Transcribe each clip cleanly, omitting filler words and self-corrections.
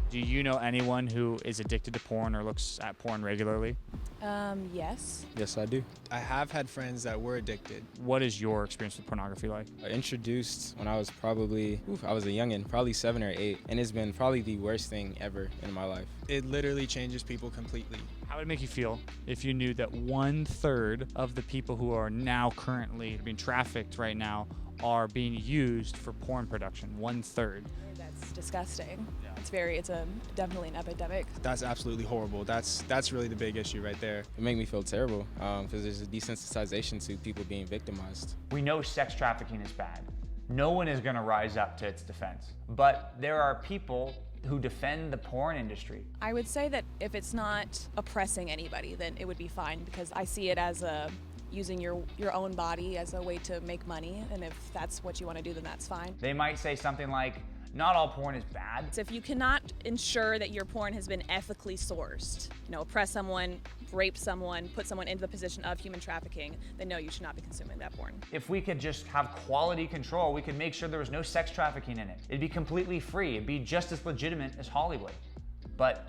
Do you know anyone who is addicted to porn or looks at porn regularly? Yes. Yes, I do. I have had friends that were addicted. What is your experience with pornography like? I introduced when I was probably, I was a youngin', probably 7 or 8, and it's been probably the worst thing ever in my life. It literally changes people completely. How would it make you feel if you knew that 1/3 of the people who are now currently being trafficked right now are being used for porn production? 1/3. That's disgusting. Yeah. It's definitely an epidemic. That's absolutely horrible. That's really the big issue right there. It made me feel terrible because there's a desensitization to people being victimized. We know sex trafficking is bad. No one is going to rise up to its defense. But there are people who defend the porn industry. I would say that if it's not oppressing anybody, then it would be fine, because I see it as using your own body as a way to make money, and if that's what you want to do, then that's fine. They might say something like, not all porn is bad. So if you cannot ensure that your porn has been ethically sourced, oppress someone, rape someone, put someone into the position of human trafficking, then no, you should not be consuming that porn. If we could just have quality control, we could make sure there was no sex trafficking in it. It'd be completely free. It'd be just as legitimate as Hollywood. But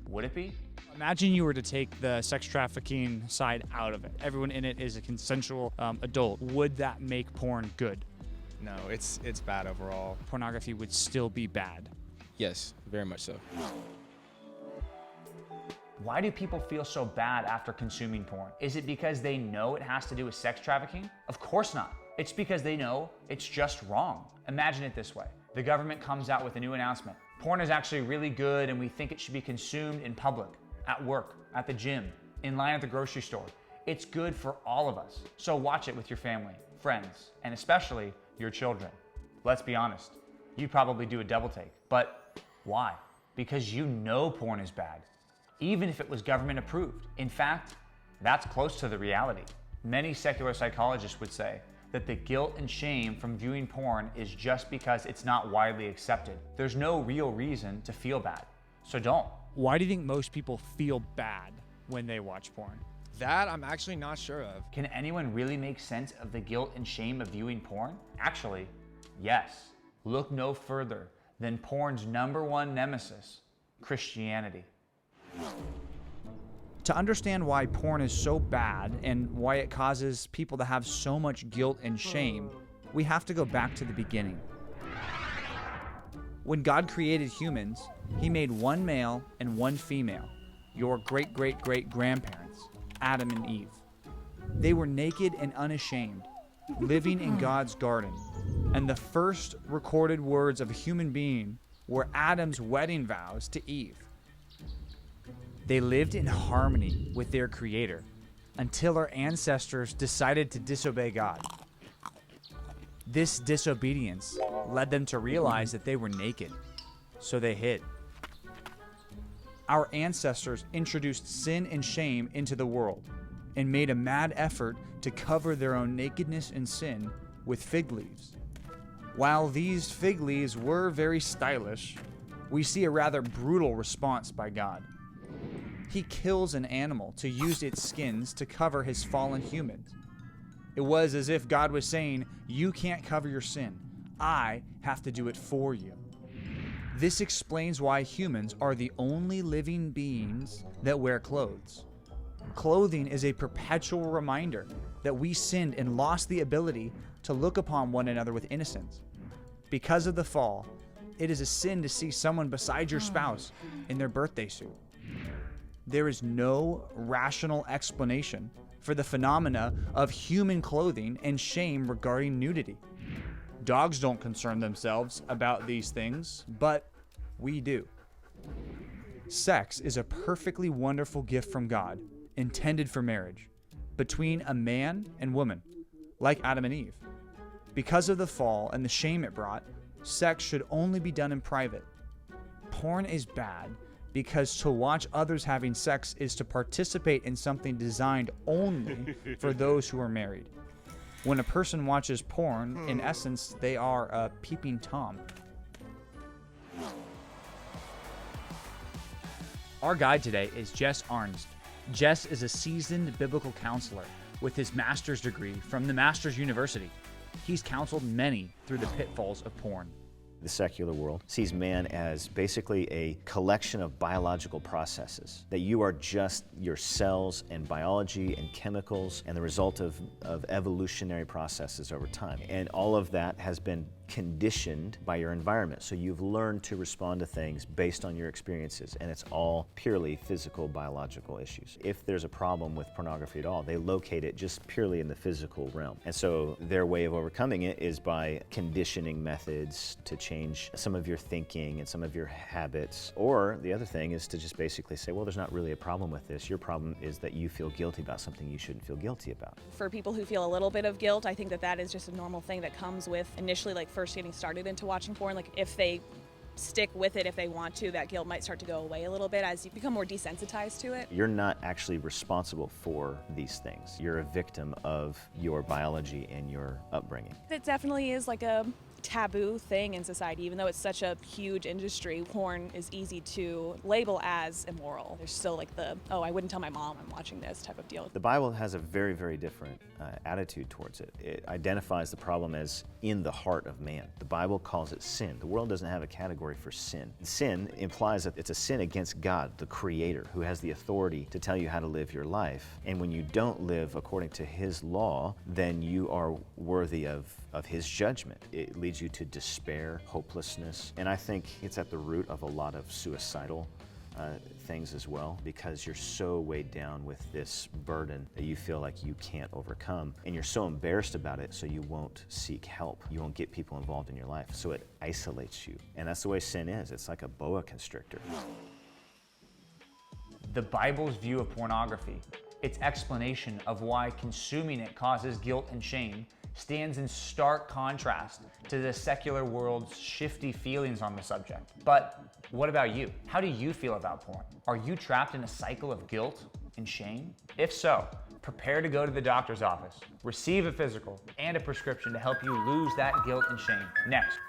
would it be? Imagine you were to take the sex trafficking side out of it. Everyone in it is a consensual adult. Would that make porn good? No, it's bad overall. Pornography would still be bad. Yes, very much so. Why do people feel so bad after consuming porn? Is it because they know it has to do with sex trafficking? Of course not. It's because they know it's just wrong. Imagine it this way. The government comes out with a new announcement. Porn is actually really good and we think it should be consumed in public, at work, at the gym, in line at the grocery store. It's good for all of us. So watch it with your family, friends, and especially your children. Let's be honest, you probably do a double take. But why? Because you know porn is bad, even if it was government approved. In fact, that's close to the reality. Many secular psychologists would say that the guilt and shame from viewing porn is just because it's not widely accepted. There's no real reason to feel bad, so don't. Why do you think most people feel bad when they watch porn? That I'm actually not sure of. Can anyone really make sense of the guilt and shame of viewing porn? Actually, yes. Look no further than porn's #1 nemesis, Christianity. To understand why porn is so bad and why it causes people to have so much guilt and shame, we have to go back to the beginning. When God created humans, He made one male and one female, your great-great-great-grandparents, Adam and Eve. They were naked and unashamed, living in God's garden, and the first recorded words of a human being were Adam's wedding vows to Eve. They lived in harmony with their Creator until our ancestors decided to disobey God. This disobedience led them to realize that they were naked, so they hid. Our ancestors introduced sin and shame into the world and made a mad effort to cover their own nakedness and sin with fig leaves. While these fig leaves were very stylish, we see a rather brutal response by God. He kills an animal to use its skins to cover his fallen humans. It was as if God was saying, "You can't cover your sin. I have to do it for you." This explains why humans are the only living beings that wear clothes. Clothing is a perpetual reminder that we sinned and lost the ability to look upon one another with innocence. Because of the fall, it is a sin to see someone beside your spouse in their birthday suit. There is no rational explanation for the phenomena of human clothing and shame regarding nudity. Dogs don't concern themselves about these things, but we do. Sex is a perfectly wonderful gift from God, intended for marriage, between a man and woman, like Adam and Eve. Because of the fall and the shame it brought, sex should only be done in private. Porn is bad because to watch others having sex is to participate in something designed only for those who are married. When a person watches porn, in essence, they are a peeping Tom. Our guide today is Jess Arnst. Jess is a seasoned biblical counselor with his master's degree from the Masters University. He's counseled many through the pitfalls of porn. The secular world sees man as basically a collection of biological processes, that you are just your cells and biology and chemicals and the result of evolutionary processes over time. And all of that has been conditioned by your environment. So you've learned to respond to things based on your experiences, and it's all purely physical, biological issues. If there's a problem with pornography at all, they locate it just purely in the physical realm. And so their way of overcoming it is by conditioning methods to change some of your thinking and some of your habits. Or the other thing is to just basically say, well, there's not really a problem with this. Your problem is that you feel guilty about something you shouldn't feel guilty about. For people who feel a little bit of guilt, I think that that is just a normal thing that comes with initially like first getting started into watching porn. Like if they stick with it, if they want to, that guilt might start to go away a little bit as you become more desensitized to it. You're not actually responsible for these things. You're a victim of your biology and your upbringing. It definitely is like a taboo thing in society. Even though it's such a huge industry, porn is easy to label as immoral. There's still like the, oh, I wouldn't tell my mom I'm watching this type of deal. The Bible has a very, very different attitude towards it. It identifies the problem as in the heart of man. The Bible calls it sin. The world doesn't have a category for sin. Sin implies that it's a sin against God, the Creator, who has the authority to tell you how to live your life. And when you don't live according to His law, then you are worthy of His judgment. It leads you to despair, hopelessness, and I think it's at the root of a lot of suicidal things as well, because you're so weighed down with this burden that you feel like you can't overcome, and you're so embarrassed about it, so you won't seek help. You won't get people involved in your life, so it isolates you. And that's the way sin is. It's like a boa constrictor. The Bible's view of pornography, its explanation of why consuming it causes guilt and shame, stands in stark contrast to the secular world's shifty feelings on the subject. But what about you? How do you feel about porn? Are you trapped in a cycle of guilt and shame? If so, prepare to go to the doctor's office, receive a physical and a prescription to help you lose that guilt and shame. Next.